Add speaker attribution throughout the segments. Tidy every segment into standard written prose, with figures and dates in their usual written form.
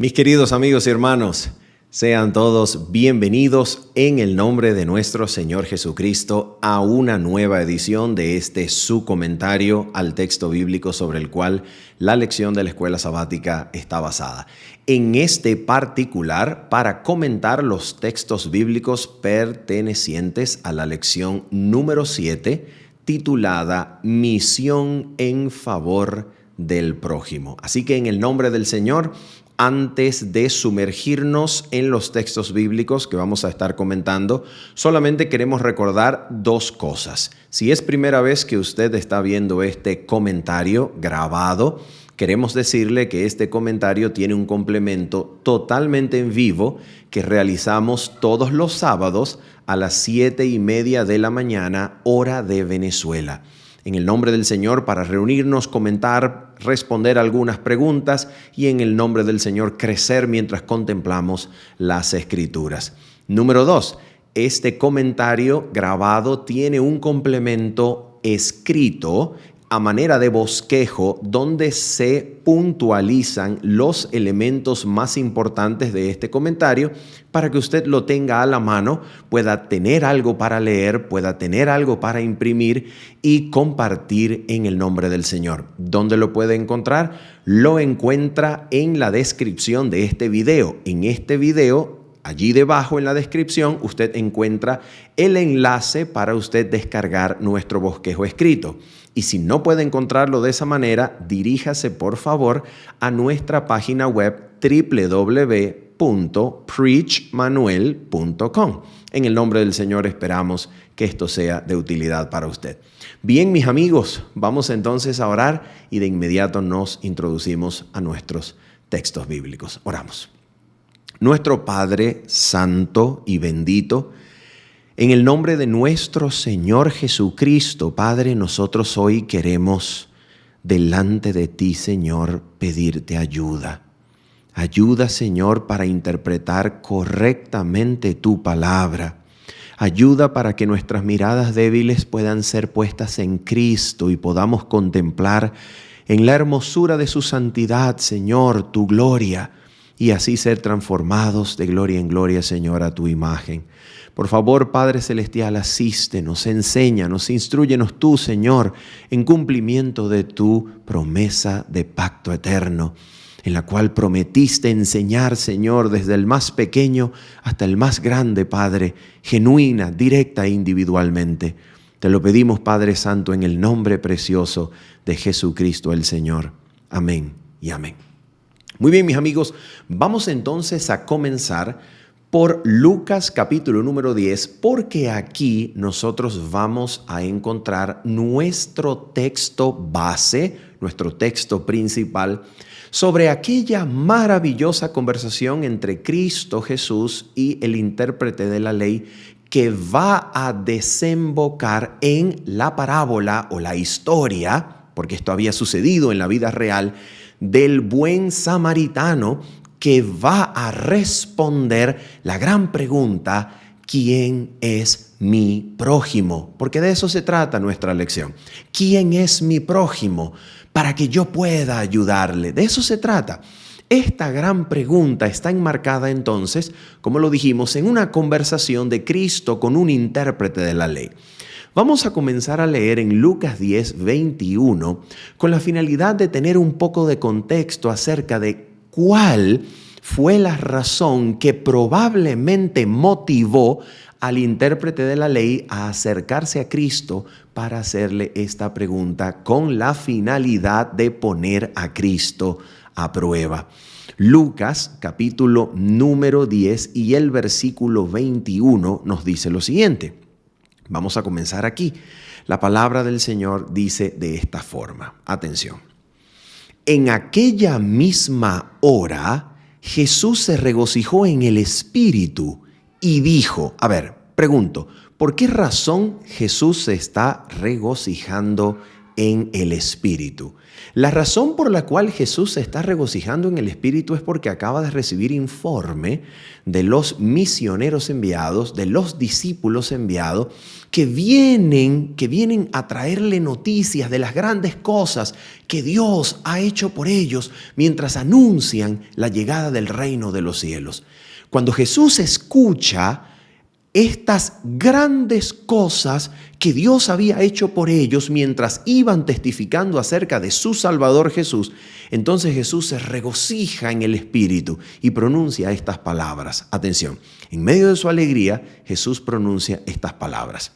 Speaker 1: Mis queridos amigos y hermanos, sean todos bienvenidos en el nombre de nuestro Señor Jesucristo a una nueva edición de su comentario al texto bíblico sobre el cual la lección de la escuela sabática está basada. En este particular, para comentar los textos bíblicos pertenecientes a la lección número 7, titulada Misión en favor del prójimo. Así que en el nombre del Señor, antes de sumergirnos en los textos bíblicos que vamos a estar comentando, solamente queremos recordar dos cosas. Si es primera vez que usted está viendo este comentario grabado, queremos decirle que este comentario tiene un complemento totalmente en vivo que realizamos todos los sábados a las 7:30 de la mañana, hora de Venezuela. En el nombre del Señor, para reunirnos, comentar, responder algunas preguntas y en el nombre del Señor crecer mientras contemplamos las Escrituras. Número 2, este comentario grabado tiene un complemento escrito a manera de bosquejo donde se puntualizan los elementos más importantes de este comentario para que usted lo tenga a la mano, pueda tener algo para leer, pueda tener algo para imprimir y compartir en el nombre del Señor. ¿Dónde lo puede encontrar? Lo encuentra en la descripción de este video. En este video, allí debajo en la descripción, usted encuentra el enlace para usted descargar nuestro bosquejo escrito. Y si no puede encontrarlo de esa manera, diríjase por favor a nuestra página web www.preachmanuel.com. En el nombre del Señor esperamos que esto sea de utilidad para usted. Bien, mis amigos, vamos entonces a orar y de inmediato nos introducimos a nuestros textos bíblicos. Oramos. Nuestro Padre Santo y bendito, en el nombre de nuestro Señor Jesucristo, Padre, nosotros hoy queremos delante de ti, Señor, pedirte ayuda. Ayuda, Señor, para interpretar correctamente tu palabra. Ayuda para que nuestras miradas débiles puedan ser puestas en Cristo y podamos contemplar en la hermosura de su santidad, Señor, tu gloria, y así ser transformados de gloria en gloria, Señor, a tu imagen. Por favor, Padre Celestial, asístenos, enséñanos, instrúyenos tú, Señor, en cumplimiento de tu promesa de pacto eterno, en la cual prometiste enseñar, Señor, desde el más pequeño hasta el más grande, Padre, genuina, directa e individualmente. Te lo pedimos, Padre Santo, en el nombre precioso de Jesucristo el Señor. Amén y amén. Muy bien, mis amigos, vamos entonces a comenzar por Lucas capítulo número 10, porque aquí nosotros vamos a encontrar nuestro texto base, nuestro texto principal, sobre aquella maravillosa conversación entre Cristo Jesús y el intérprete de la ley que va a desembocar en la parábola o la historia, porque esto había sucedido en la vida real, del buen samaritano que va a responder la gran pregunta: ¿quién es mi prójimo? Porque de eso se trata nuestra lección. ¿Quién es mi prójimo? Para que yo pueda ayudarle. De eso se trata. Esta gran pregunta está enmarcada entonces, como lo dijimos, en una conversación de Cristo con un intérprete de la ley. Vamos a comenzar a leer en Lucas 10, 21, con la finalidad de tener un poco de contexto acerca de cuál fue la razón que probablemente motivó al intérprete de la ley a acercarse a Cristo para hacerle esta pregunta con la finalidad de poner a Cristo a prueba. Lucas capítulo número 10 y el versículo 21 nos dice lo siguiente. Vamos a comenzar aquí. La palabra del Señor dice de esta forma. Atención. En aquella misma hora, Jesús se regocijó en el Espíritu y dijo, pregunto, ¿por qué razón Jesús se está regocijando en el Espíritu. La razón por la cual Jesús se está regocijando en el Espíritu es porque acaba de recibir informe de los misioneros enviados, de los discípulos enviados, que vienen a traerle noticias de las grandes cosas que Dios ha hecho por ellos mientras anuncian la llegada del reino de los cielos. Cuando Jesús escucha estas grandes cosas que Dios había hecho por ellos mientras iban testificando acerca de su Salvador Jesús, entonces Jesús se regocija en el Espíritu y pronuncia estas palabras. Atención, en medio de su alegría, Jesús pronuncia estas palabras.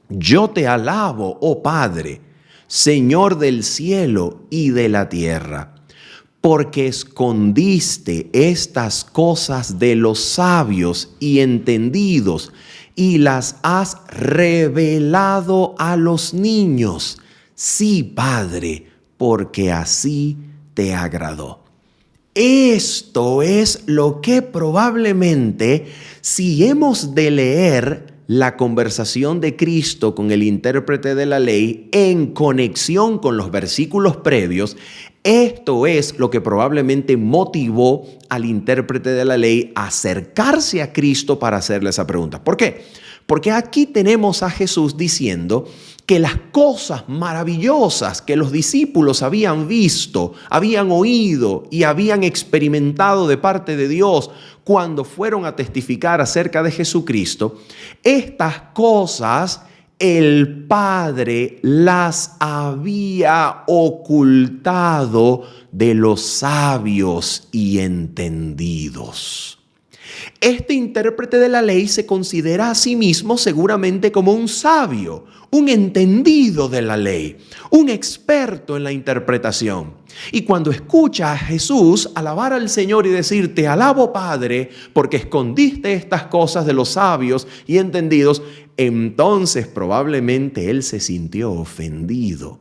Speaker 1: Yo te alabo, oh Padre, Señor del cielo y de la tierra, porque escondiste estas cosas de los sabios y entendidos y las has revelado a los niños. Sí, Padre, porque así te agradó. Esto es lo que probablemente, si hemos de leer la conversación de Cristo con el intérprete de la ley en conexión con los versículos previos, esto es lo que probablemente motivó al intérprete de la ley a acercarse a Cristo para hacerle esa pregunta. ¿Por qué? Porque aquí tenemos a Jesús diciendo que las cosas maravillosas que los discípulos habían visto, habían oído y habían experimentado de parte de Dios cuando fueron a testificar acerca de Jesucristo, estas cosas el Padre las había ocultado de los sabios y entendidos. Este intérprete de la ley se considera a sí mismo seguramente como un sabio, un entendido de la ley, un experto en la interpretación. Y cuando escucha a Jesús alabar al Señor y decir, te alabo Padre, porque escondiste estas cosas de los sabios y entendidos, entonces probablemente él se sintió ofendido.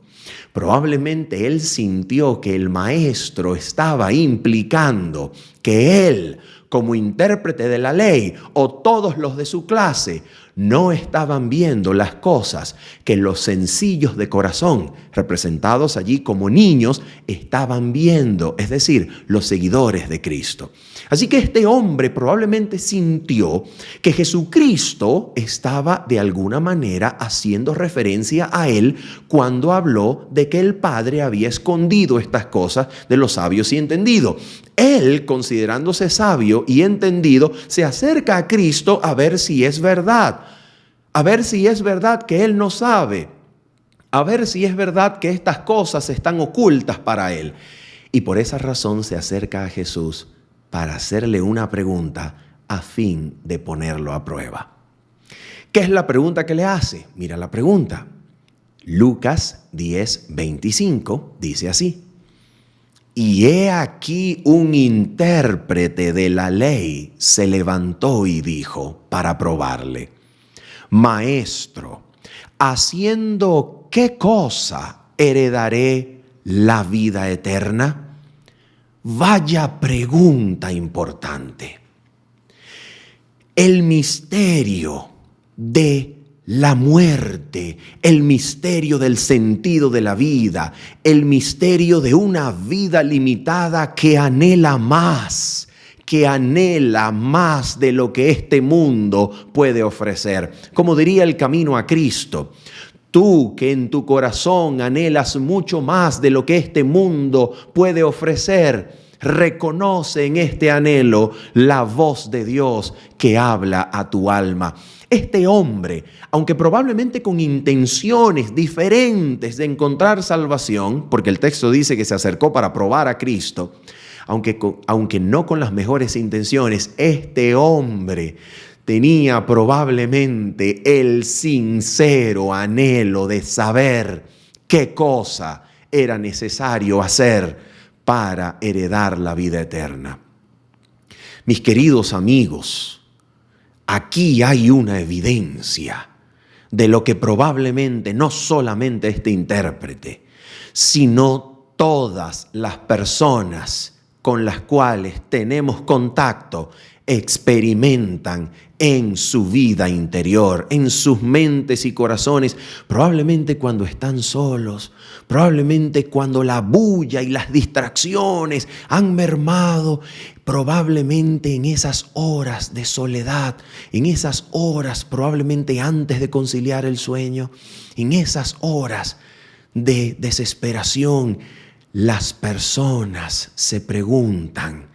Speaker 1: Probablemente él sintió que el maestro estaba implicando que él, como intérprete de la ley, o todos los de su clase, no estaban viendo las cosas que los sencillos de corazón, representados allí como niños, estaban viendo, es decir, los seguidores de Cristo. Así que este hombre probablemente sintió que Jesucristo estaba de alguna manera haciendo referencia a él cuando habló de que el Padre había escondido estas cosas de los sabios y entendidos. Él, considerándose sabio y entendido, se acerca a Cristo a ver si es verdad. A ver si es verdad que él no sabe. A ver si es verdad que estas cosas están ocultas para él. Y por esa razón se acerca a Jesús para hacerle una pregunta a fin de ponerlo a prueba. ¿Qué es la pregunta que le hace? Mira la pregunta. Lucas 10:25 dice así. Y he aquí un intérprete de la ley se levantó y dijo para probarle: Maestro, ¿haciendo qué cosa heredaré la vida eterna? Vaya pregunta importante. El misterio de la muerte, el misterio del sentido de la vida, el misterio de una vida limitada que anhela más de lo que este mundo puede ofrecer. Como diría el camino a Cristo, tú que en tu corazón anhelas mucho más de lo que este mundo puede ofrecer, reconoce en este anhelo la voz de Dios que habla a tu alma. Este hombre, aunque probablemente con intenciones diferentes de encontrar salvación, porque el texto dice que se acercó para probar a Cristo, aunque no con las mejores intenciones, este hombre tenía probablemente el sincero anhelo de saber qué cosa era necesario hacer para heredar la vida eterna. Mis queridos amigos, aquí hay una evidencia de lo que probablemente no solamente este intérprete, sino todas las personas con las cuales tenemos contacto experimentan en su vida interior, en sus mentes y corazones, probablemente cuando están solos, probablemente cuando la bulla y las distracciones han mermado, probablemente en esas horas de soledad, en esas horas probablemente antes de conciliar el sueño, en esas horas de desesperación, las personas se preguntan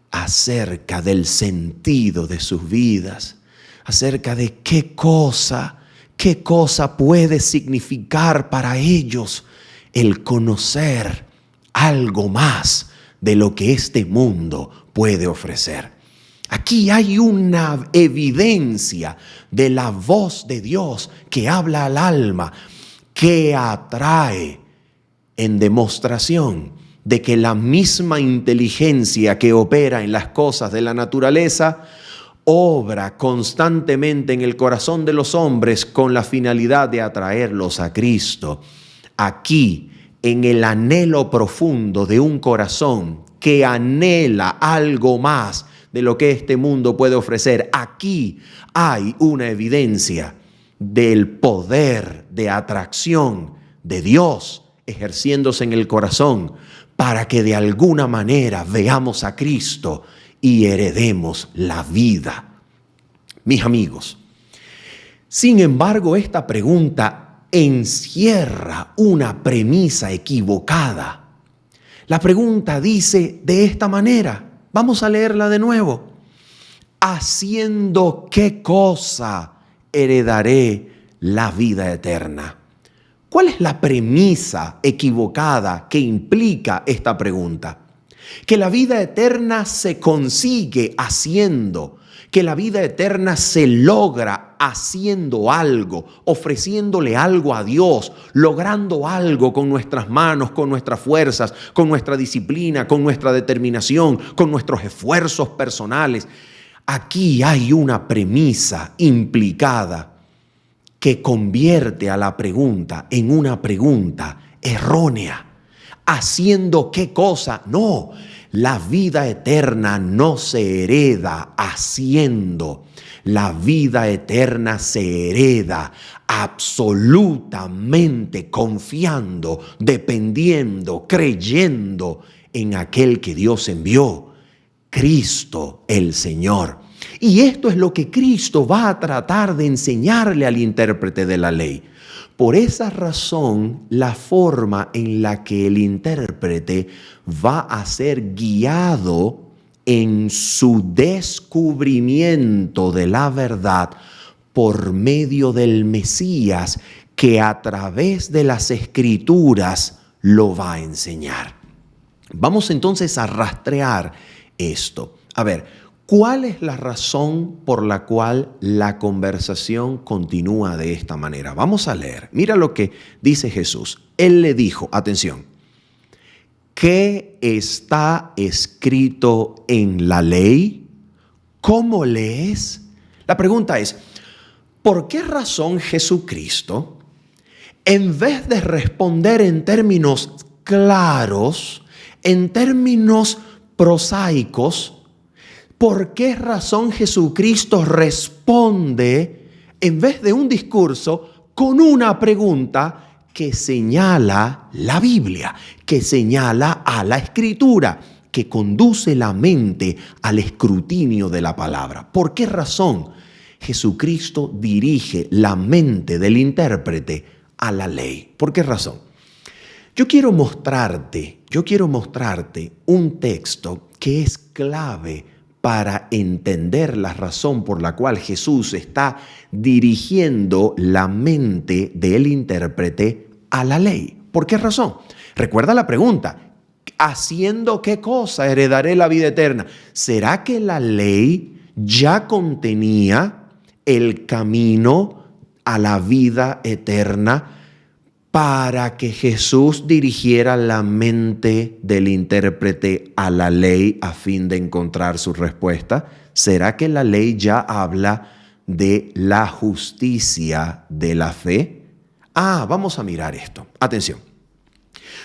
Speaker 1: acerca del sentido de sus vidas, acerca de qué cosa puede significar para ellos el conocer algo más de lo que este mundo puede ofrecer. Aquí hay una evidencia de la voz de Dios que habla al alma, que atrae en demostración de que la misma inteligencia que opera en las cosas de la naturaleza obra constantemente en el corazón de los hombres con la finalidad de atraerlos a Cristo. Aquí, en el anhelo profundo de un corazón que anhela algo más de lo que este mundo puede ofrecer, aquí hay una evidencia del poder de atracción de Dios ejerciéndose en el corazón para que de alguna manera veamos a Cristo y heredemos la vida. Mis amigos, sin embargo, esta pregunta encierra una premisa equivocada. La pregunta dice de esta manera, vamos a leerla de nuevo. ¿Haciendo qué cosa heredaré la vida eterna? ¿Cuál es la premisa equivocada que implica esta pregunta? Que la vida eterna se consigue haciendo, que la vida eterna se logra haciendo algo, ofreciéndole algo a Dios, logrando algo con nuestras manos, con nuestras fuerzas, con nuestra disciplina, con nuestra determinación, con nuestros esfuerzos personales. Aquí hay una premisa implicada que convierte a la pregunta en una pregunta errónea. ¿Haciendo qué cosa? No, la vida eterna no se hereda haciendo. La vida eterna se hereda absolutamente confiando, dependiendo, creyendo en aquel que Dios envió, Cristo el Señor. Y esto es lo que Cristo va a tratar de enseñarle al intérprete de la ley. Por esa razón, la forma en la que el intérprete va a ser guiado en su descubrimiento de la verdad por medio del Mesías, que a través de las Escrituras lo va a enseñar. Vamos entonces a rastrear esto. A ver, ¿cuál es la razón por la cual la conversación continúa de esta manera? Vamos a leer. Mira lo que dice Jesús. Él le dijo, atención, ¿qué está escrito en la ley? ¿Cómo lees? La pregunta es, ¿por qué razón Jesucristo, en vez de responder en términos claros, en términos prosaicos, ¿por qué razón Jesucristo responde, en vez de un discurso, con una pregunta que señala la Biblia, que señala a la Escritura, que conduce la mente al escrutinio de la palabra? ¿Por qué razón Jesucristo dirige la mente del intérprete a la ley? ¿Por qué razón? Yo quiero mostrarte un texto que es clave para entender la razón por la cual Jesús está dirigiendo la mente del intérprete a la ley. ¿Por qué razón? Recuerda la pregunta, ¿haciendo qué cosa heredaré la vida eterna? ¿Será que la ley ya contenía el camino a la vida eterna para que Jesús dirigiera la mente del intérprete a la ley a fin de encontrar su respuesta? ¿Será que la ley ya habla de la justicia de la fe? Vamos a mirar esto. Atención.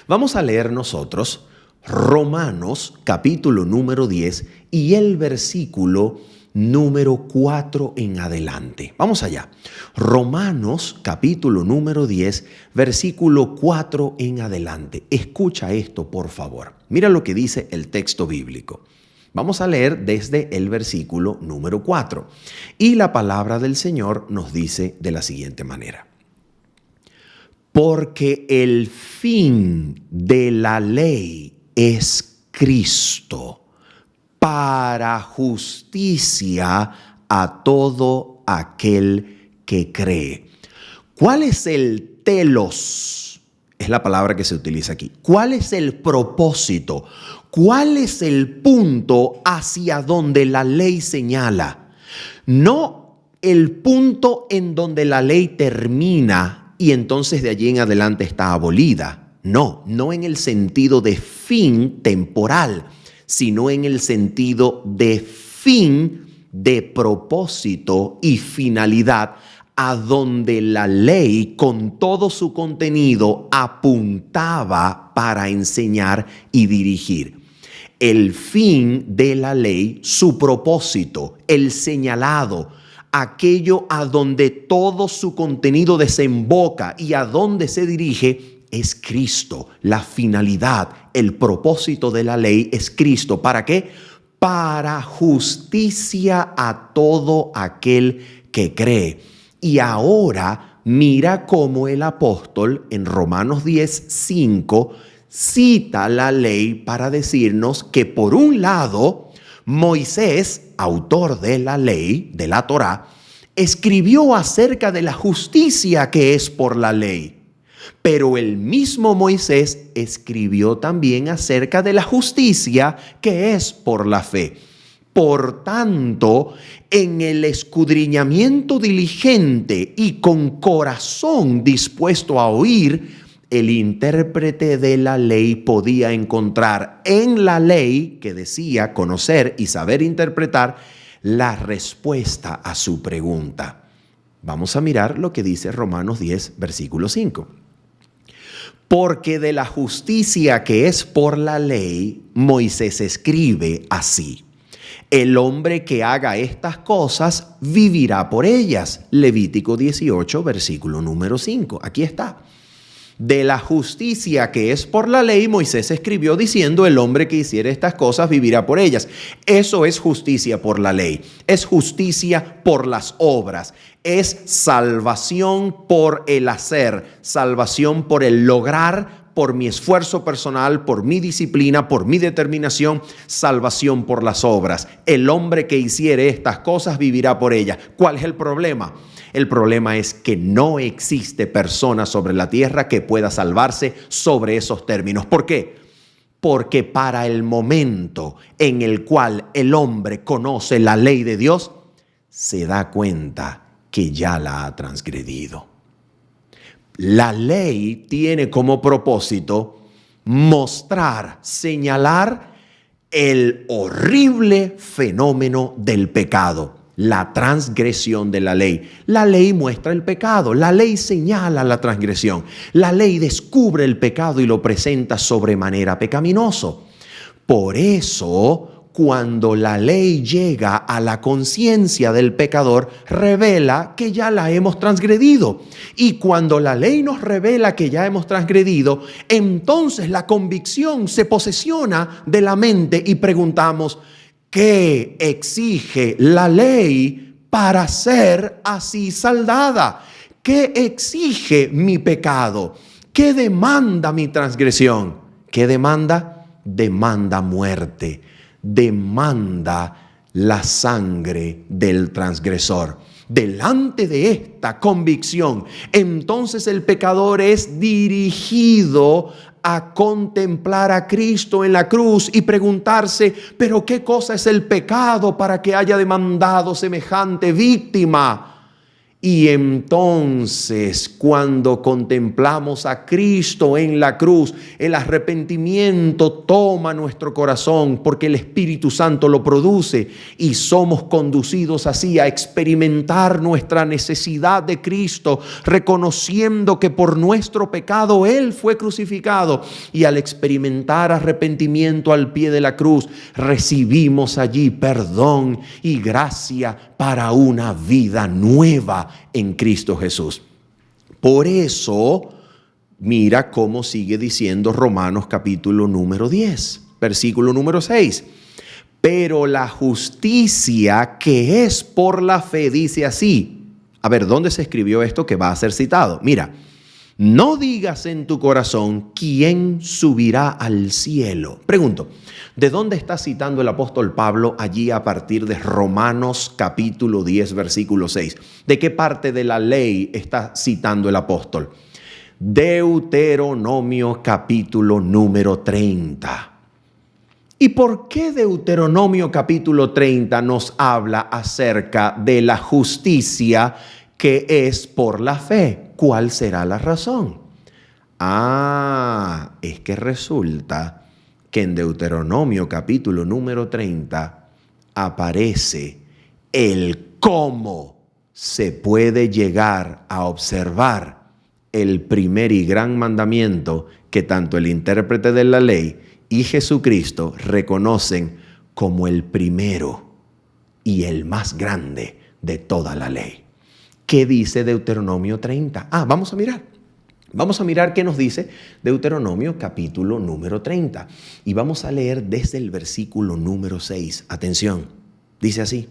Speaker 1: Vamos a leer nosotros Romanos capítulo número 10 y el versículo número 4 en adelante. Vamos allá. Romanos capítulo número 10, versículo 4 en adelante. Escucha esto, por favor. Mira lo que dice el texto bíblico. Vamos a leer desde el versículo número 4. Y la palabra del Señor nos dice de la siguiente manera. Porque el fin de la ley es Cristo, para justicia a todo aquel que cree. ¿Cuál es el telos? Es la palabra que se utiliza aquí. ¿Cuál es el propósito? ¿Cuál es el punto hacia donde la ley señala? No el punto en donde la ley termina y entonces de allí en adelante está abolida. No en el sentido de fin temporal, sino en el sentido de fin, de propósito y finalidad, a donde la ley con todo su contenido apuntaba para enseñar y dirigir. El fin de la ley, su propósito, el señalado, aquello a donde todo su contenido desemboca y a donde se dirige, es Cristo. La finalidad, el propósito de la ley es Cristo. ¿Para qué? Para justicia a todo aquel que cree. Y ahora mira cómo el apóstol en Romanos 10:5 cita la ley para decirnos que por un lado Moisés, autor de la ley, de la Torá, escribió acerca de la justicia que es por la ley. Pero el mismo Moisés escribió también acerca de la justicia que es por la fe. Por tanto, en el escudriñamiento diligente y con corazón dispuesto a oír, el intérprete de la ley podía encontrar en la ley, que decía conocer y saber interpretar, la respuesta a su pregunta. Vamos a mirar lo que dice Romanos 10, versículo 5. Porque de la justicia que es por la ley, Moisés escribe así: el hombre que haga estas cosas vivirá por ellas. Levítico 18, versículo número 5. Aquí está. De la justicia que es por la ley, Moisés escribió diciendo: el hombre que hiciere estas cosas vivirá por ellas. Eso es justicia por la ley. Es justicia por las obras. Es salvación por el hacer, salvación por el lograr, por mi esfuerzo personal, por mi disciplina, por mi determinación, salvación por las obras. El hombre que hiciere estas cosas vivirá por ellas. ¿Cuál es el problema? El problema es que no existe persona sobre la tierra que pueda salvarse sobre esos términos. ¿Por qué? Porque para el momento en el cual el hombre conoce la ley de Dios, se da cuenta que ya la ha transgredido. La ley tiene como propósito mostrar, señalar el horrible fenómeno del pecado, la transgresión de la ley. La ley muestra el pecado, la ley señala la transgresión, la ley descubre el pecado y lo presenta sobremanera pecaminoso. Por eso, cuando la ley llega a la conciencia del pecador, revela que ya la hemos transgredido. Y cuando la ley nos revela que ya hemos transgredido, entonces la convicción se posesiona de la mente y preguntamos: ¿qué exige la ley para ser así saldada? ¿Qué exige mi pecado? ¿Qué demanda mi transgresión? ¿Qué demanda? Demanda muerte. Demanda la sangre del transgresor. Delante de esta convicción, entonces el pecador es dirigido a contemplar a Cristo en la cruz y preguntarse: ¿pero qué cosa es el pecado para que haya demandado semejante víctima? Y entonces, cuando contemplamos a Cristo en la cruz, el arrepentimiento toma nuestro corazón porque el Espíritu Santo lo produce y somos conducidos así a experimentar nuestra necesidad de Cristo, reconociendo que por nuestro pecado Él fue crucificado. Y al experimentar arrepentimiento al pie de la cruz, recibimos allí perdón y gracia para una vida nueva en Cristo Jesús. Por eso, mira cómo sigue diciendo Romanos capítulo número 10, versículo número 6. Pero la justicia que es por la fe dice así. A ver, ¿dónde se escribió esto que va a ser citado? Mira, no digas en tu corazón, ¿quién subirá al cielo? Pregunto, ¿de dónde está citando el apóstol Pablo allí a partir de Romanos capítulo 10, versículo 6? ¿De qué parte de la ley está citando el apóstol? Deuteronomio capítulo número 30. ¿Y por qué Deuteronomio capítulo 30 nos habla acerca de la justicia que es por la fe? ¿Cuál será la razón? Es que resulta que en Deuteronomio capítulo número 30 aparece el cómo se puede llegar a observar el primer y gran mandamiento que tanto el intérprete de la ley y Jesucristo reconocen como el primero y el más grande de toda la ley. ¿Qué dice Deuteronomio 30? Vamos a mirar. Vamos a mirar qué nos dice Deuteronomio capítulo número 30. Y vamos a leer desde el versículo número 6. Atención, dice así.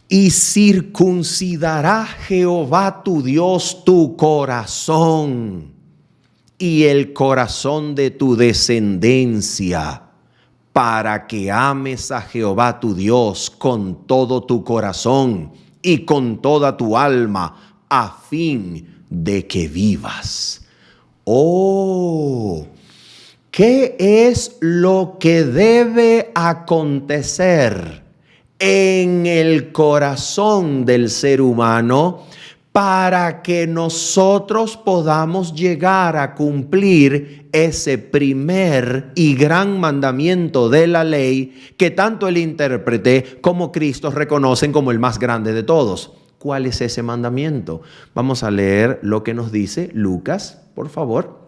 Speaker 1: Y circuncidará Jehová tu Dios tu corazón y el corazón de tu descendencia, para que ames a Jehová tu Dios con todo tu corazón y con toda tu alma, a fin de que vivas. ¿Qué es lo que debe acontecer en el corazón del ser humano para que nosotros podamos llegar a cumplir ese primer y gran mandamiento de la ley que tanto el intérprete como Cristo reconocen como el más grande de todos? ¿Cuál es ese mandamiento? Vamos a leer lo que nos dice Lucas, por favor.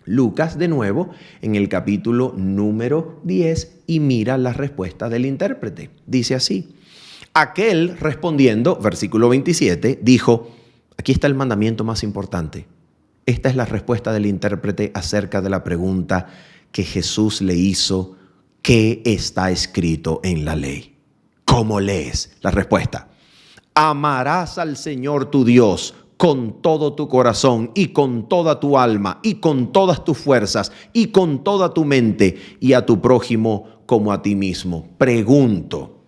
Speaker 1: Lucas de nuevo en el capítulo número 10 y mira la respuesta del intérprete. Dice así. Aquel respondiendo, versículo 27, dijo, aquí está el mandamiento más importante. Esta es la respuesta del intérprete acerca de la pregunta que Jesús le hizo, ¿qué está escrito en la ley? ¿Cómo lees? La respuesta. Amarás al Señor tu Dios con todo tu corazón y con toda tu alma y con todas tus fuerzas y con toda tu mente y a tu prójimo como a ti mismo. Pregunto,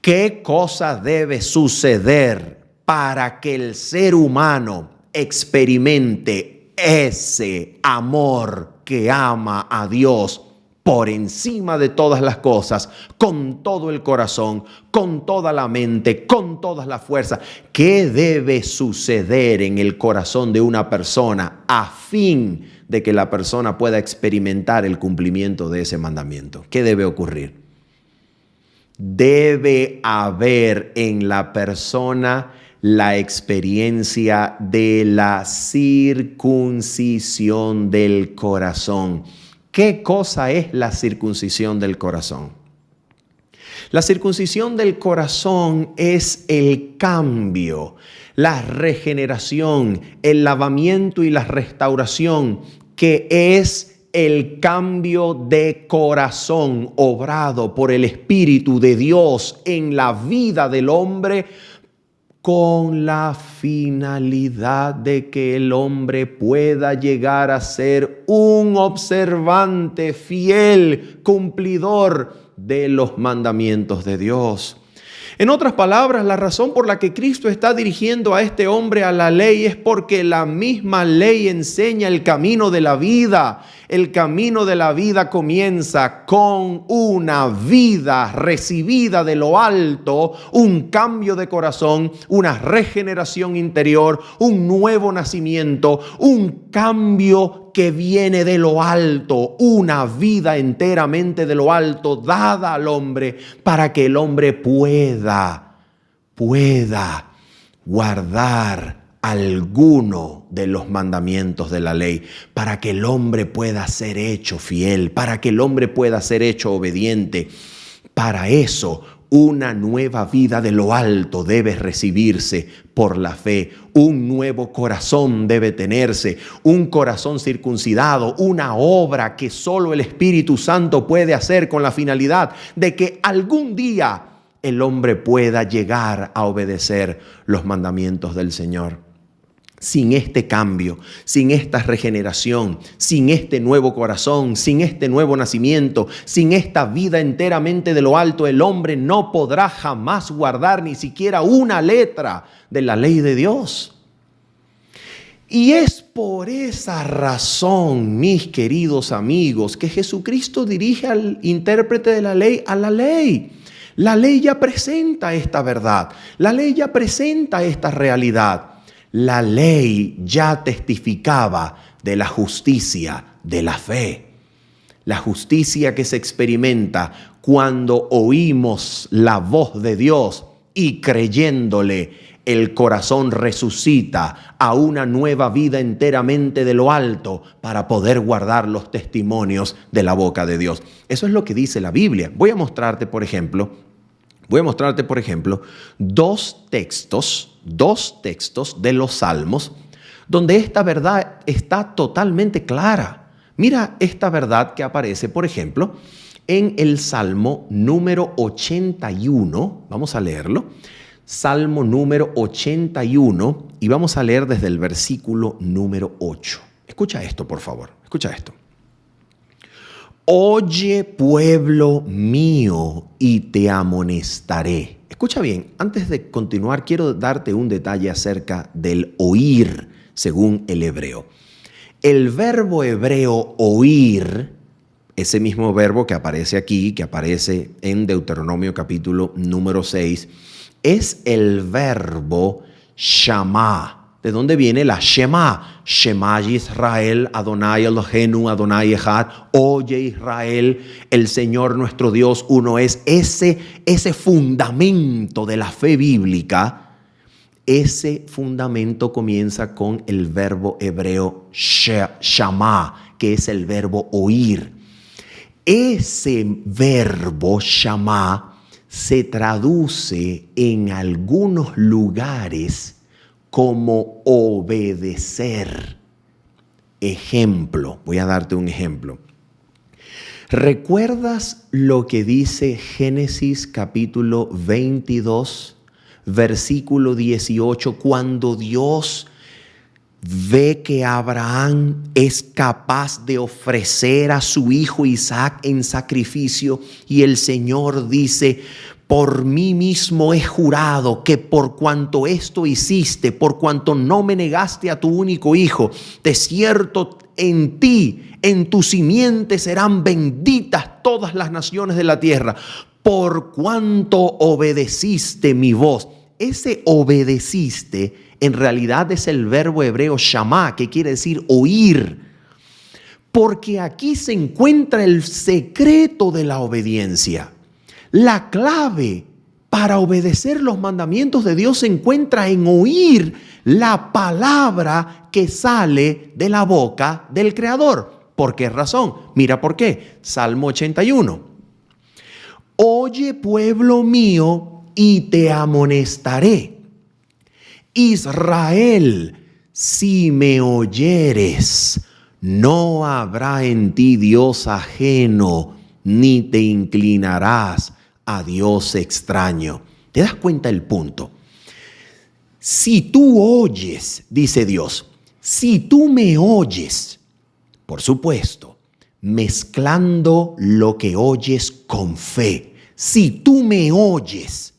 Speaker 1: ¿qué cosa debe suceder para que el ser humano experimente ese amor que ama a Dios por encima de todas las cosas, con todo el corazón, con toda la mente, con todas las fuerzas? ¿Qué debe suceder en el corazón de una persona a fin de que la persona pueda experimentar el cumplimiento de ese mandamiento? ¿Qué debe ocurrir? Debe haber en la persona la experiencia de la circuncisión del corazón. ¿Qué cosa es la circuncisión del corazón? La circuncisión del corazón es el cambio, la regeneración, el lavamiento y la restauración, que es el cambio de corazón obrado por el Espíritu de Dios en la vida del hombre, con la finalidad de que el hombre pueda llegar a ser un observante fiel, cumplidor de los mandamientos de Dios. En otras palabras, la razón por la que Cristo está dirigiendo a este hombre a la ley es porque la misma ley enseña el camino de la vida. El camino de la vida comienza con una vida recibida de lo alto, un cambio de corazón, una regeneración interior, un nuevo nacimiento, un cambio que viene de lo alto, una vida enteramente de lo alto dada al hombre para que el hombre pueda guardar alguno de los mandamientos de la ley, para que el hombre pueda ser hecho fiel, para que el hombre pueda ser hecho obediente. Para eso, una nueva vida de lo alto debe recibirse por la fe. Un nuevo corazón debe tenerse, un corazón circuncidado, una obra que solo el Espíritu Santo puede hacer con la finalidad de que algún día el hombre pueda llegar a obedecer los mandamientos del Señor. Sin este cambio, sin esta regeneración, sin este nuevo corazón, sin este nuevo nacimiento, sin esta vida enteramente de lo alto, el hombre no podrá jamás guardar ni siquiera una letra de la ley de Dios. Y es por esa razón, mis queridos amigos, que Jesucristo dirige al intérprete de la ley a la ley. La ley ya presenta esta verdad, la ley ya presenta esta realidad. La ley ya testificaba de la justicia de la fe. La justicia que se experimenta cuando oímos la voz de Dios y creyéndole, el corazón resucita a una nueva vida enteramente de lo alto para poder guardar los testimonios de la boca de Dios. Eso es lo que dice la Biblia. Voy a mostrarte, por ejemplo, dos textos de los Salmos donde esta verdad está totalmente clara. Mira esta verdad que aparece, por ejemplo, en el Salmo número 81. Vamos a leerlo. Salmo número 81 y vamos a leer desde el versículo número 8. Escucha esto, por favor. Escucha esto. Oye, pueblo mío, y te amonestaré. Escucha bien, antes de continuar, quiero darte un detalle acerca del oír, según el hebreo. El verbo hebreo oír, ese mismo verbo que aparece aquí, que aparece en Deuteronomio capítulo número 6, es el verbo shamá. ¿De dónde viene la Shema? Shema Israel, Adonai Eloheinu, Adonai Echad. Oye Israel, el Señor nuestro Dios uno es. Ese fundamento de la fe bíblica, ese fundamento comienza con el verbo hebreo shama, que es el verbo oír. Ese verbo shama se traduce en algunos lugares como obedecer. Ejemplo, voy a darte un ejemplo. ¿Recuerdas lo que dice Génesis capítulo 22, versículo 18, cuando Dios ve que Abraham es capaz de ofrecer a su hijo Isaac en sacrificio y el Señor dice: por mí mismo he jurado que por cuanto esto hiciste, por cuanto no me negaste a tu único hijo, de cierto en ti, en tu simiente serán benditas todas las naciones de la tierra, por cuanto obedeciste mi voz. Ese obedeciste en realidad es el verbo hebreo shamá, que quiere decir oír. Porque aquí se encuentra el secreto de la obediencia. La clave para obedecer los mandamientos de Dios se encuentra en oír la palabra que sale de la boca del Creador. ¿Por qué razón? Mira por qué. Salmo 81. Oye, pueblo mío, y te amonestaré. Israel, si me oyeres, no habrá en ti Dios ajeno, ni te inclinarás a Dios extraño. ¿Te das cuenta el punto? Si tú oyes, dice Dios, si tú me oyes, por supuesto, mezclando lo que oyes con fe. Si tú me oyes,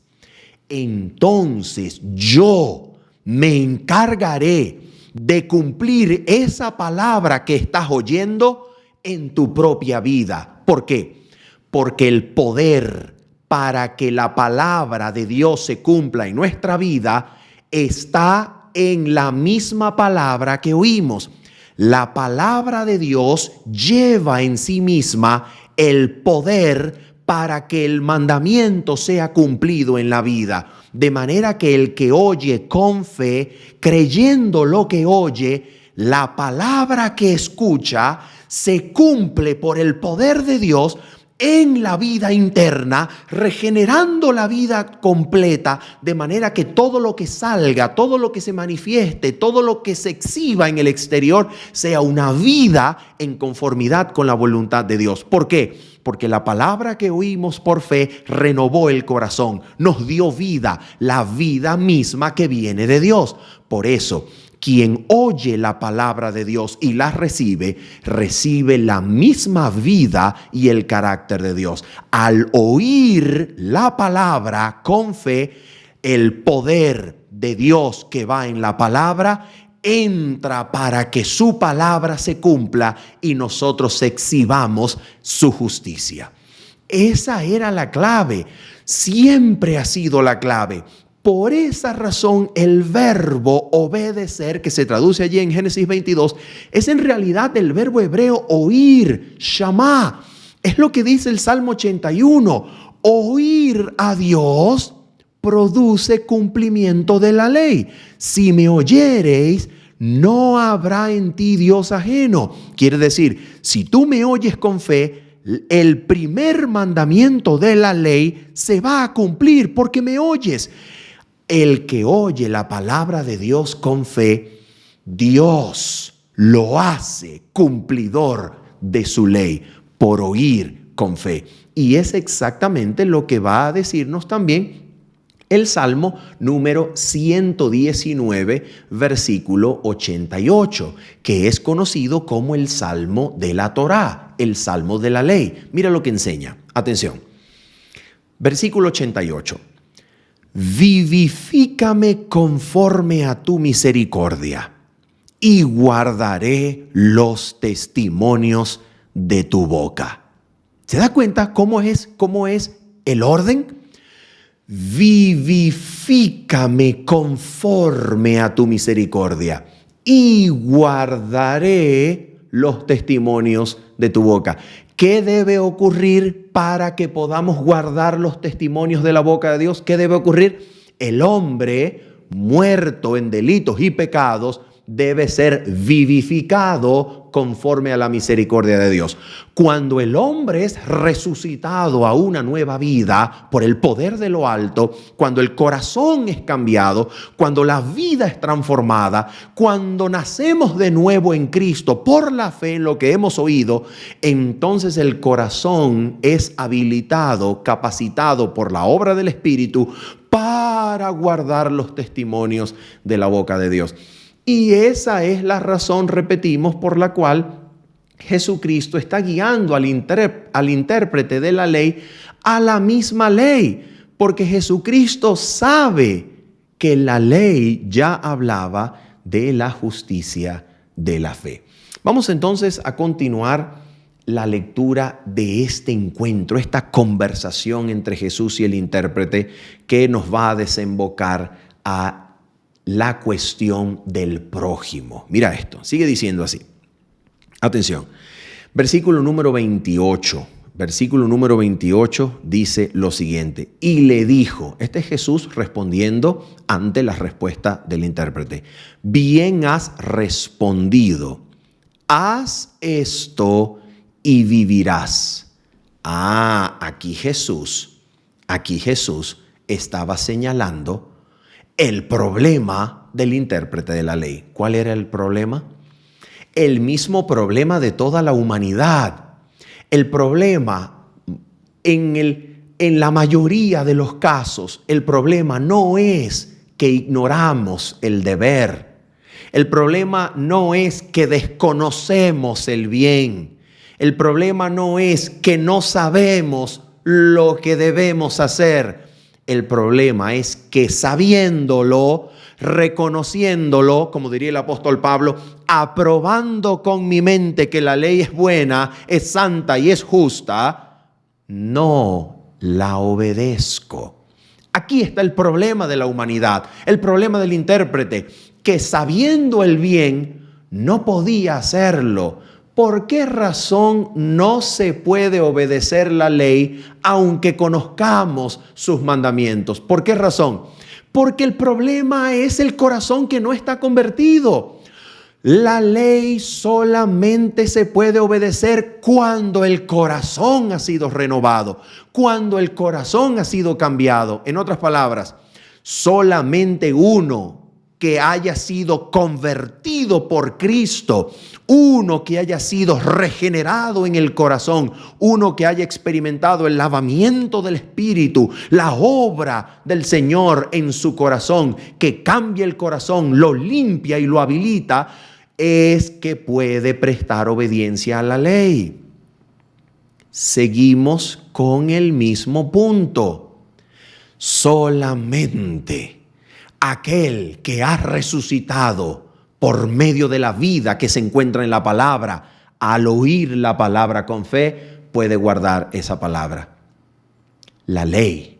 Speaker 1: entonces yo me encargaré de cumplir esa palabra que estás oyendo en tu propia vida. ¿Por qué? Porque el poder para que la palabra de Dios se cumpla en nuestra vida está en la misma palabra que oímos. La palabra de Dios lleva en sí misma el poder para que el mandamiento sea cumplido en la vida. De manera que el que oye con fe, creyendo lo que oye, la palabra que escucha se cumple por el poder de Dios en la vida interna, regenerando la vida completa, de manera que todo lo que salga, todo lo que se manifieste, todo lo que se exhiba en el exterior, sea una vida en conformidad con la voluntad de Dios. ¿Por qué? Porque la palabra que oímos por fe renovó el corazón, nos dio vida, la vida misma que viene de Dios. Por eso, quien oye la palabra de Dios y la recibe, recibe la misma vida y el carácter de Dios. Al oír la palabra con fe, el poder de Dios que va en la palabra entra para que su palabra se cumpla y nosotros exhibamos su justicia. Esa era la clave, siempre ha sido la clave. Por esa razón, el verbo obedecer, que se traduce allí en Génesis 22, es en realidad el verbo hebreo oír, shamá. Es lo que dice el Salmo 81. Oír a Dios produce cumplimiento de la ley. Si me oyereis, no habrá en ti Dios ajeno. Quiere decir, si tú me oyes con fe, el primer mandamiento de la ley se va a cumplir porque me oyes. El que oye la palabra de Dios con fe, Dios lo hace cumplidor de su ley por oír con fe. Y es exactamente lo que va a decirnos también el Salmo número 119, versículo 88, que es conocido como el Salmo de la Torá, el Salmo de la ley. Mira lo que enseña. Atención. Versículo 88. Vivifícame conforme a tu misericordia y guardaré los testimonios de tu boca. ¿Se da cuenta cómo es el orden? Vivifícame conforme a tu misericordia y guardaré los testimonios de tu boca. ¿Qué debe ocurrir para que podamos guardar los testimonios de la boca de Dios? ¿Qué debe ocurrir? El hombre muerto en delitos y pecados debe ser vivificado conforme a la misericordia de Dios. Cuando el hombre es resucitado a una nueva vida por el poder de lo alto, cuando el corazón es cambiado, cuando la vida es transformada, cuando nacemos de nuevo en Cristo por la fe en lo que hemos oído, entonces el corazón es habilitado, capacitado por la obra del Espíritu para guardar los testimonios de la boca de Dios. Y esa es la razón, repetimos, por la cual Jesucristo está guiando al intérprete de la ley a la misma ley, porque Jesucristo sabe que la ley ya hablaba de la justicia de la fe. Vamos entonces a continuar la lectura de este encuentro, esta conversación entre Jesús y el intérprete que nos va a desembocar a la cuestión del prójimo. Mira esto, sigue diciendo así. Atención, versículo número 28. Versículo número 28 dice lo siguiente. Y le dijo, este es Jesús respondiendo ante la respuesta del intérprete. Bien has respondido, haz esto y vivirás. Aquí Jesús estaba señalando el problema del intérprete de la ley. ¿Cuál era el problema? El mismo problema de toda la humanidad. El problema en la mayoría de los casos, el problema no es que ignoramos el deber. El problema no es que desconocemos el bien. El problema no es que no sabemos lo que debemos hacer. El problema es que sabiéndolo, reconociéndolo, como diría el apóstol Pablo, aprobando con mi mente que la ley es buena, es santa y es justa, no la obedezco. Aquí está el problema de la humanidad, el problema del intérprete, que sabiendo el bien, no podía hacerlo. ¿Por qué razón no se puede obedecer la ley aunque conozcamos sus mandamientos? ¿Por qué razón? Porque el problema es el corazón que no está convertido. La ley solamente se puede obedecer cuando el corazón ha sido renovado, cuando el corazón ha sido cambiado. En otras palabras, solamente uno que haya sido convertido por Cristo, uno que haya sido regenerado en el corazón, uno que haya experimentado el lavamiento del Espíritu, la obra del Señor en su corazón, que cambia el corazón, lo limpia y lo habilita, es que puede prestar obediencia a la ley. Seguimos con el mismo punto. Solamente aquel que ha resucitado por medio de la vida que se encuentra en la palabra, al oír la palabra con fe, puede guardar esa palabra. La ley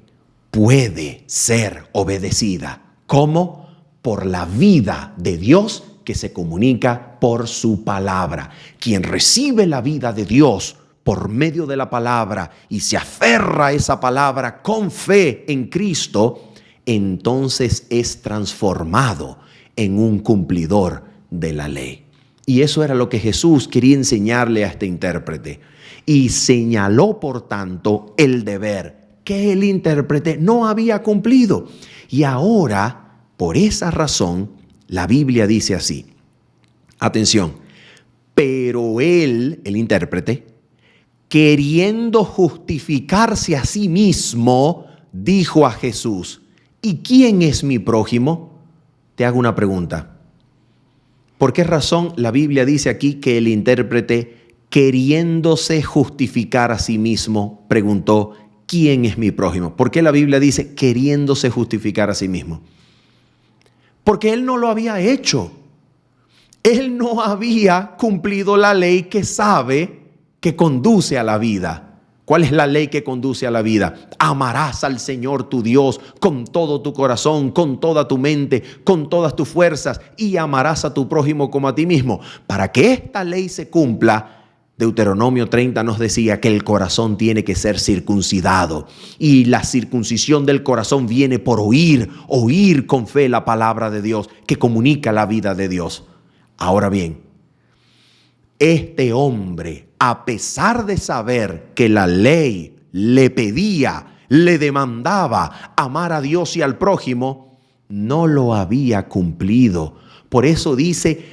Speaker 1: puede ser obedecida. ¿Cómo? Por la vida de Dios que se comunica por su palabra. Quien recibe la vida de Dios por medio de la palabra y se aferra a esa palabra con fe en Cristo, entonces es transformado en un cumplidor de la ley. Y eso era lo que Jesús quería enseñarle a este intérprete. Y señaló, por tanto, el deber que el intérprete no había cumplido. Y ahora, por esa razón, la Biblia dice así. Atención. Pero él, el intérprete, queriendo justificarse a sí mismo, dijo a Jesús: ¿y quién es mi prójimo? Te hago una pregunta. ¿Por qué razón la Biblia dice aquí que el intérprete, queriéndose justificar a sí mismo, preguntó: ¿quién es mi prójimo? ¿Por qué la Biblia dice queriéndose justificar a sí mismo? Porque él no lo había hecho. Él no había cumplido la ley que sabe que conduce a la vida. ¿Cuál es la ley que conduce a la vida? Amarás al Señor tu Dios con todo tu corazón, con toda tu mente, con todas tus fuerzas, y amarás a tu prójimo como a ti mismo. Para que esta ley se cumpla, Deuteronomio 30 nos decía que el corazón tiene que ser circuncidado, y la circuncisión del corazón viene por oír con fe la palabra de Dios que comunica la vida de Dios. Ahora bien, este hombre, a pesar de saber que la ley le pedía, le demandaba amar a Dios y al prójimo, no lo había cumplido. Por eso dice,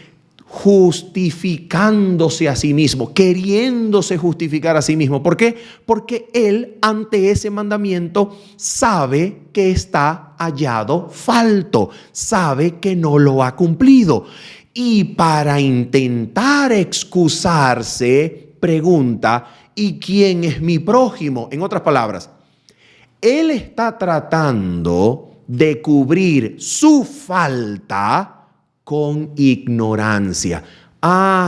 Speaker 1: justificándose a sí mismo, queriéndose justificar a sí mismo. ¿Por qué? Porque él, ante ese mandamiento, sabe que está hallado falto, sabe que no lo ha cumplido. Y para intentar excusarse, pregunta: ¿y quién es mi prójimo? En otras palabras, él está tratando de cubrir su falta con ignorancia.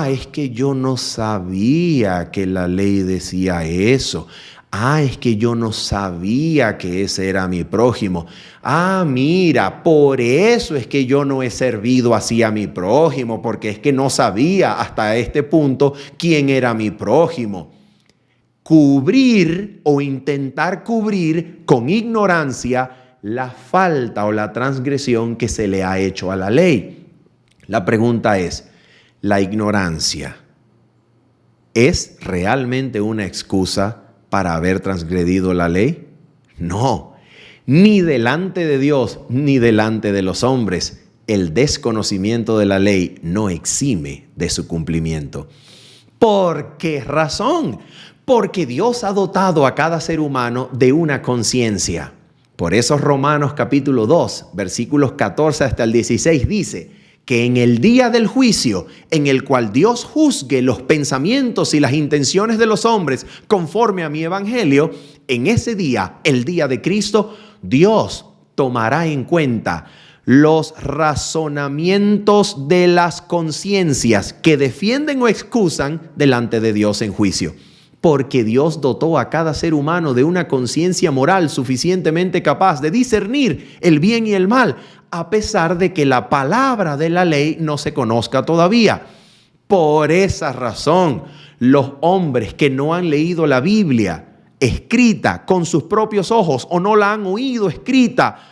Speaker 1: Es que yo no sabía que la ley decía eso. Es que yo no sabía que ese era mi prójimo. Mira, por eso es que yo no he servido así a mi prójimo, porque es que no sabía hasta este punto quién era mi prójimo. Cubrir o intentar cubrir con ignorancia la falta o la transgresión que se le ha hecho a la ley. La pregunta es, ¿la ignorancia es realmente una excusa para haber transgredido la ley? No, ni delante de Dios ni delante de los hombres. El desconocimiento de la ley no exime de su cumplimiento. ¿Por qué razón? Porque Dios ha dotado a cada ser humano de una conciencia. Por eso Romanos capítulo 2, versículos 14 hasta el 16 dice que en el día del juicio, en el cual Dios juzgue los pensamientos y las intenciones de los hombres conforme a mi evangelio, en ese día, el día de Cristo, Dios tomará en cuenta los razonamientos de las conciencias que defienden o excusan delante de Dios en juicio. Porque Dios dotó a cada ser humano de una conciencia moral suficientemente capaz de discernir el bien y el mal, a pesar de que la palabra de la ley no se conozca todavía. Por esa razón, los hombres que no han leído la Biblia escrita con sus propios ojos o no la han oído escrita,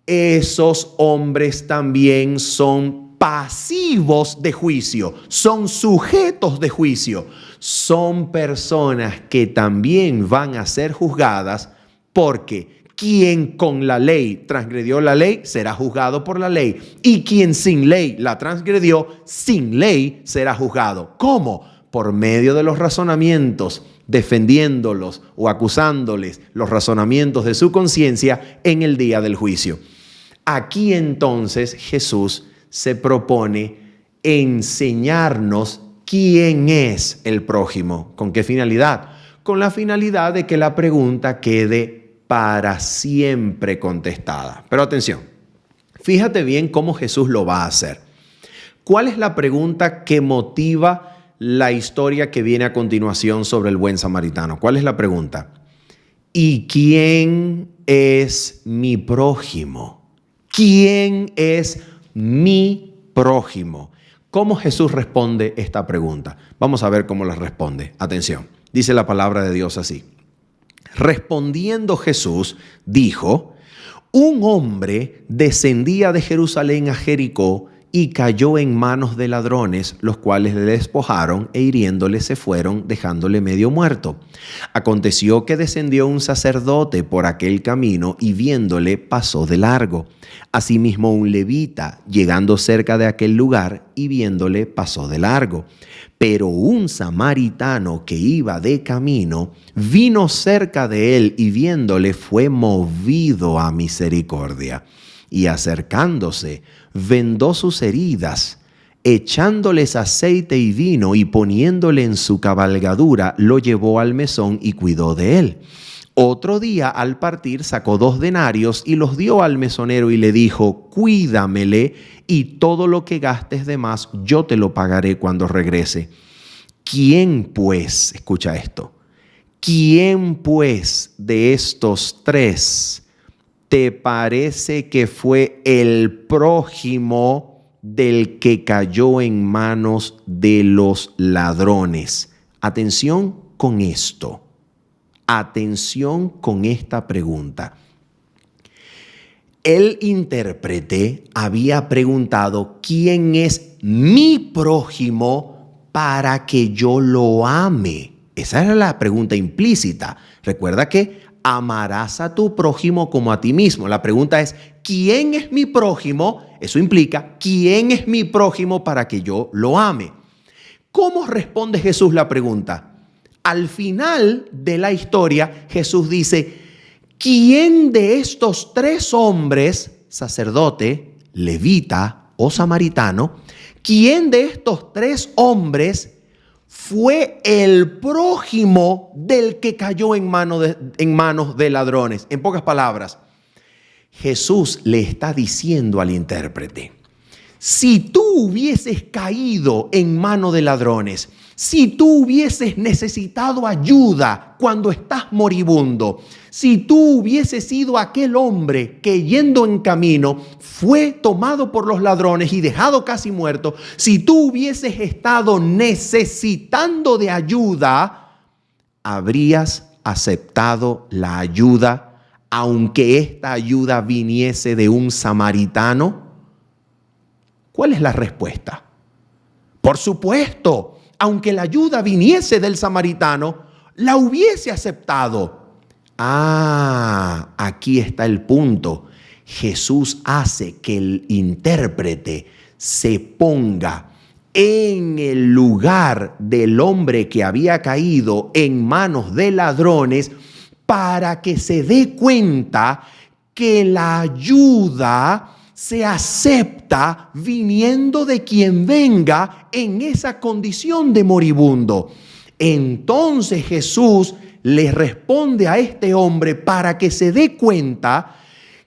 Speaker 1: esos hombres también son pasivos de juicio, son sujetos de juicio, son personas que también van a ser juzgadas, porque quien con la ley transgredió la ley será juzgado por la ley, y quien sin ley la transgredió, sin ley será juzgado. ¿Cómo? Por medio de los razonamientos, defendiéndolos o acusándoles los razonamientos de su conciencia en el día del juicio. Aquí entonces Jesús se propone enseñarnos quién es el prójimo. ¿Con qué finalidad? Con la finalidad de que la pregunta quede para siempre contestada. Pero atención, fíjate bien cómo Jesús lo va a hacer. ¿Cuál es la pregunta que motiva la historia que viene a continuación sobre el buen samaritano? ¿Cuál es la pregunta? ¿Y quién es mi prójimo? ¿Quién es mi prójimo? ¿Cómo Jesús responde esta pregunta? Vamos a ver cómo la responde. Atención, dice la palabra de Dios así. Respondiendo Jesús, dijo: un hombre descendía de Jerusalén a Jericó y cayó en manos de ladrones, los cuales le despojaron e hiriéndole se fueron, dejándole medio muerto. Aconteció que descendió un sacerdote por aquel camino y viéndole pasó de largo. Asimismo un levita, llegando cerca de aquel lugar y viéndole pasó de largo. Pero un samaritano que iba de camino vino cerca de él y viéndole fue movido a misericordia. Y acercándose, vendó sus heridas, echándoles aceite y vino y poniéndole en su cabalgadura, lo llevó al mesón y cuidó de él. Otro día al partir sacó 2 denarios y los dio al mesonero y le dijo: cuídamele y todo lo que gastes de más yo te lo pagaré cuando regrese. ¿Quién pues, escucha esto, quién pues de estos 3 te parece que fue el prójimo del que cayó en manos de los ladrones? Atención con esto. Atención con esta pregunta. El intérprete había preguntado: ¿quién es mi prójimo para que yo lo ame? Esa era la pregunta implícita. Recuerda que amarás a tu prójimo como a ti mismo. La pregunta es: ¿quién es mi prójimo? Eso implica: ¿quién es mi prójimo para que yo lo ame? ¿Cómo responde Jesús la pregunta? Al final de la historia, Jesús dice: ¿quién de estos 3 hombres, sacerdote, levita o samaritano, quién de estos 3 hombres fue el prójimo del que cayó en manos de ladrones? En pocas palabras, Jesús le está diciendo al intérprete: si tú hubieses caído en manos de ladrones, si tú hubieses necesitado ayuda cuando estás moribundo, si tú hubieses sido aquel hombre que yendo en camino fue tomado por los ladrones y dejado casi muerto, si tú hubieses estado necesitando de ayuda, habrías aceptado la ayuda, aunque esta ayuda viniese de un samaritano. ¿Cuál es la respuesta? Por supuesto. Aunque la ayuda viniese del samaritano, la hubiese aceptado. Aquí está el punto. Jesús hace que el intérprete se ponga en el lugar del hombre que había caído en manos de ladrones para que se dé cuenta que la ayuda se acepta viniendo de quien venga en esa condición de moribundo. Entonces Jesús le responde a este hombre para que se dé cuenta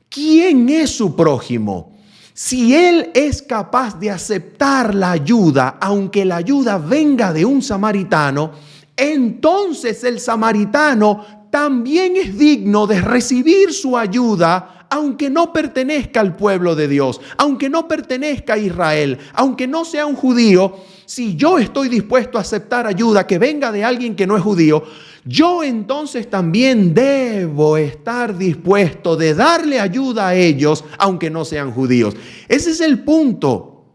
Speaker 1: quién es su prójimo. Si él es capaz de aceptar la ayuda, aunque la ayuda venga de un samaritano, entonces el samaritano también es digno de recibir su ayuda, aunque no pertenezca al pueblo de Dios, aunque no pertenezca a Israel, aunque no sea un judío. Si yo estoy dispuesto a aceptar ayuda que venga de alguien que no es judío, yo entonces también debo estar dispuesto de darle ayuda a ellos, aunque no sean judíos. Ese es el punto.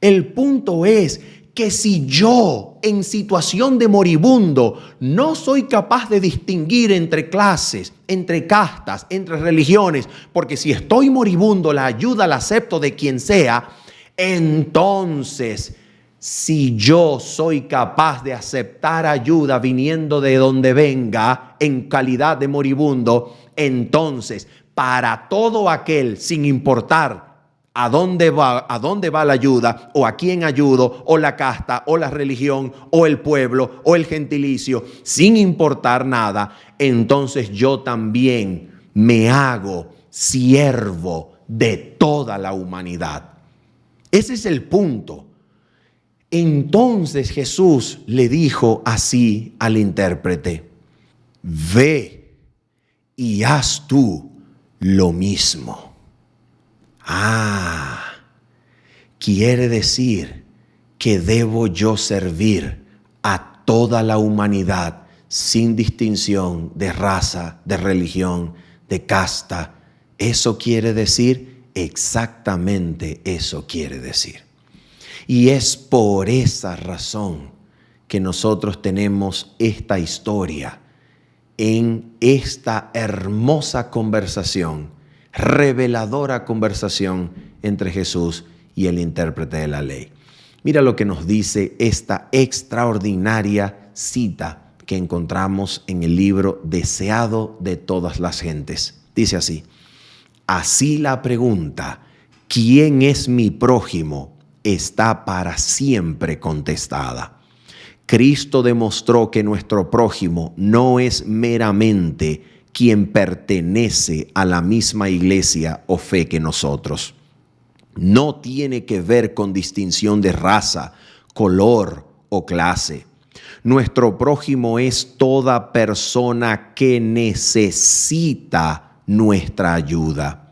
Speaker 1: El punto es que si yo en situación de moribundo no soy capaz de distinguir entre clases, entre castas, entre religiones, porque si estoy moribundo la ayuda la acepto de quien sea, entonces si yo soy capaz de aceptar ayuda viniendo de donde venga en calidad de moribundo, entonces para todo aquel, sin importar ¿a dónde va la ayuda? ¿O a quién ayudo? ¿O la casta? ¿O la religión? ¿O el pueblo? ¿O el gentilicio? Sin importar nada, entonces yo también me hago siervo de toda la humanidad. Ese es el punto. Entonces Jesús le dijo así al intérprete: ve y haz tú lo mismo. Quiere decir que debo yo servir a toda la humanidad sin distinción de raza, de religión, de casta. Eso quiere decir, exactamente eso quiere decir. Y es por esa razón que nosotros tenemos esta historia en esta hermosa conversación, reveladora conversación entre Jesús y el intérprete de la ley. Mira lo que nos dice esta extraordinaria cita que encontramos en el libro Deseado de todas las gentes. Dice así: así la pregunta, ¿quién es mi prójimo?, está para siempre contestada. Cristo demostró que nuestro prójimo no es meramente quien pertenece a la misma iglesia o fe que nosotros. No tiene que ver con distinción de raza, color o clase. Nuestro prójimo es toda persona que necesita nuestra ayuda.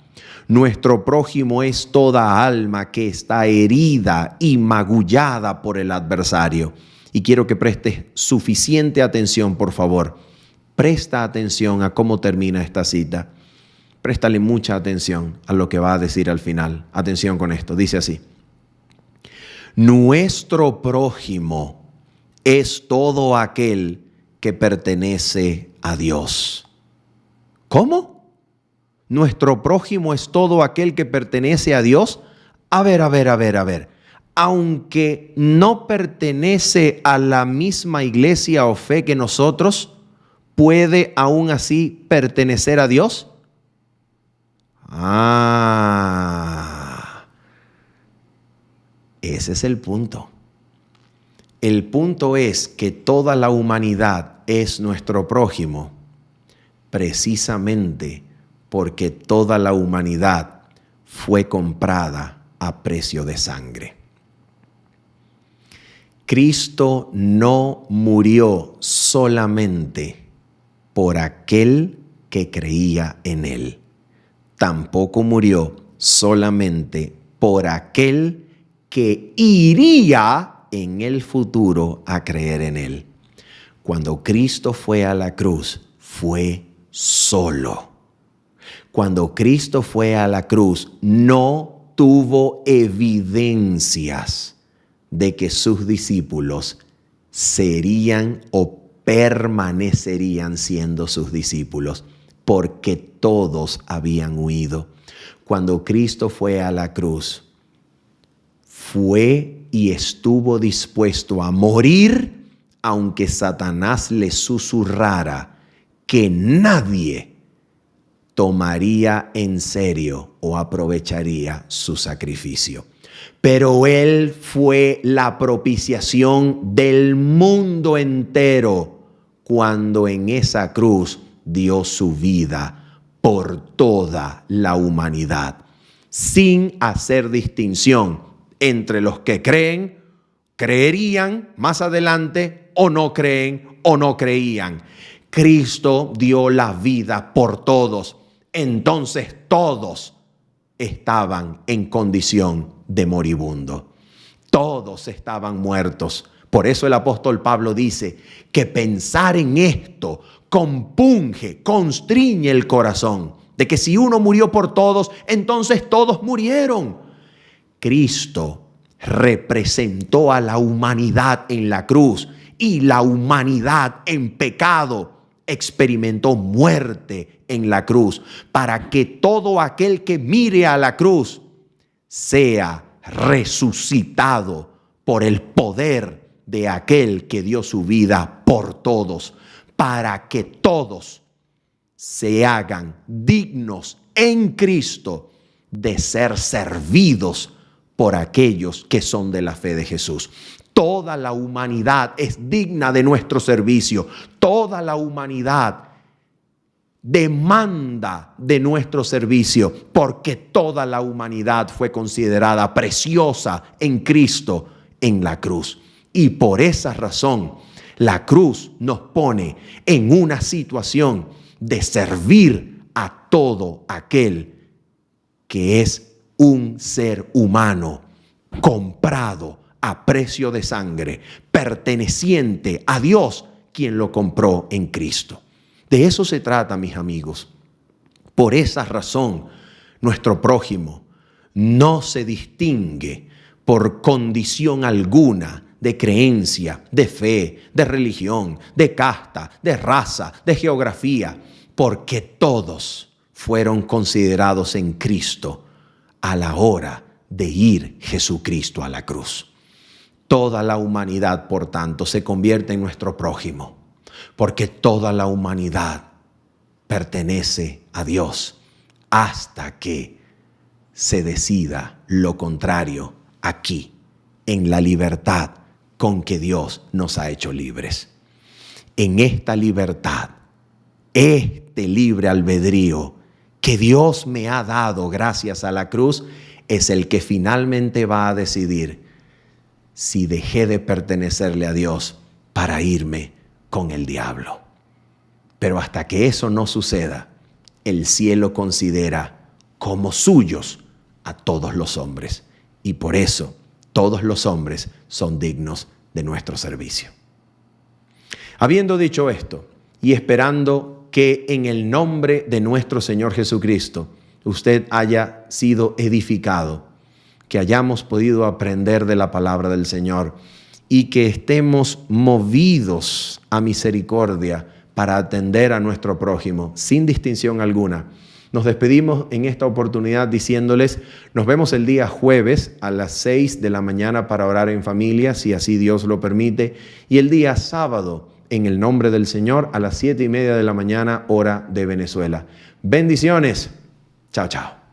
Speaker 1: Nuestro prójimo es toda alma que está herida y magullada por el adversario. Y quiero que prestes suficiente atención, por favor. Presta atención a cómo termina esta cita. Préstale mucha atención a lo que va a decir al final. Atención con esto. Dice así: nuestro prójimo es todo aquel que pertenece a Dios. ¿Cómo? ¿Nuestro prójimo es todo aquel que pertenece a Dios? A ver. Aunque no pertenece a la misma iglesia o fe que nosotros, ¿puede aún así pertenecer a Dios? Ese es el punto. El punto es que toda la humanidad es nuestro prójimo, precisamente porque toda la humanidad fue comprada a precio de sangre. Cristo no murió solamente por aquel que creía en Él. Tampoco murió solamente por aquel que iría en el futuro a creer en Él. Cuando Cristo fue a la cruz, fue solo. Cuando Cristo fue a la cruz, no tuvo evidencias de que sus discípulos serían o permanecerían siendo sus discípulos, porque todos habían huido. Cuando Cristo fue a la cruz, fue y estuvo dispuesto a morir, aunque Satanás le susurrara que nadie tomaría en serio o aprovecharía su sacrificio. Pero Él fue la propiciación del mundo entero cuando en esa cruz dio su vida por toda la humanidad, sin hacer distinción entre los que creen, creerían más adelante, o no creen o no creían. Cristo dio la vida por todos. Entonces todos estaban en condición de moribundo. Todos estaban muertos. Por eso el apóstol Pablo dice que pensar en esto compunge, constriñe el corazón, de que si uno murió por todos, entonces todos murieron. Cristo representó a la humanidad en la cruz y la humanidad en pecado experimentó muerte en la cruz para que todo aquel que mire a la cruz sea resucitado por el poder de aquel que dio su vida por todos, para que todos se hagan dignos en Cristo de ser servidos por aquellos que son de la fe de Jesús. Toda la humanidad es digna de nuestro servicio. Toda la humanidad demanda de nuestro servicio, porque toda la humanidad fue considerada preciosa en Cristo en la cruz. Y por esa razón, la cruz nos pone en una situación de servir a todo aquel que es un ser humano comprado a precio de sangre, perteneciente a Dios, quien lo compró en Cristo. De eso se trata, mis amigos. Por esa razón, nuestro prójimo no se distingue por condición alguna de creencia, de fe, de religión, de casta, de raza, de geografía, porque todos fueron considerados en Cristo a la hora de ir Jesucristo a la cruz. Toda la humanidad, por tanto, se convierte en nuestro prójimo, porque toda la humanidad pertenece a Dios hasta que se decida lo contrario aquí, en la libertad con que Dios nos ha hecho libres. En esta libertad, este libre albedrío que Dios me ha dado gracias a la cruz, es el que finalmente va a decidir si dejé de pertenecerle a Dios para irme con el diablo. Pero hasta que eso no suceda, el cielo considera como suyos a todos los hombres. Y por eso todos los hombres son dignos de nuestro servicio. Habiendo dicho esto y esperando que en el nombre de nuestro Señor Jesucristo usted haya sido edificado, que hayamos podido aprender de la palabra del Señor y que estemos movidos a misericordia para atender a nuestro prójimo sin distinción alguna. Nos despedimos en esta oportunidad diciéndoles, nos vemos el día jueves a las 6 de la mañana para orar en familia, si así Dios lo permite, y el día sábado, en el nombre del Señor, a las 7:30 de la mañana, hora de Venezuela. Bendiciones. Chao, chao.